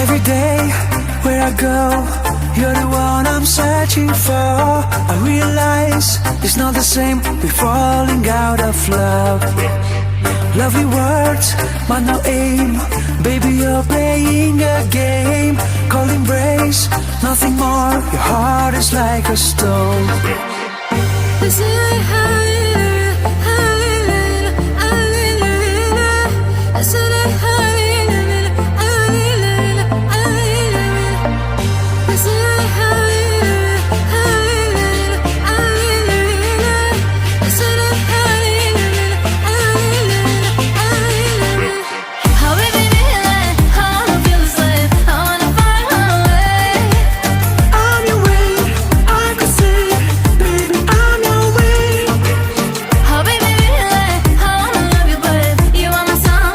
Every day, where I go, you're the one I'm searching for. I realize it's not the same, we're falling out of love. Lovely words, but no aim. Baby, you're playing a game. Cold embrace, nothing more. Your heart is like a stone. This is how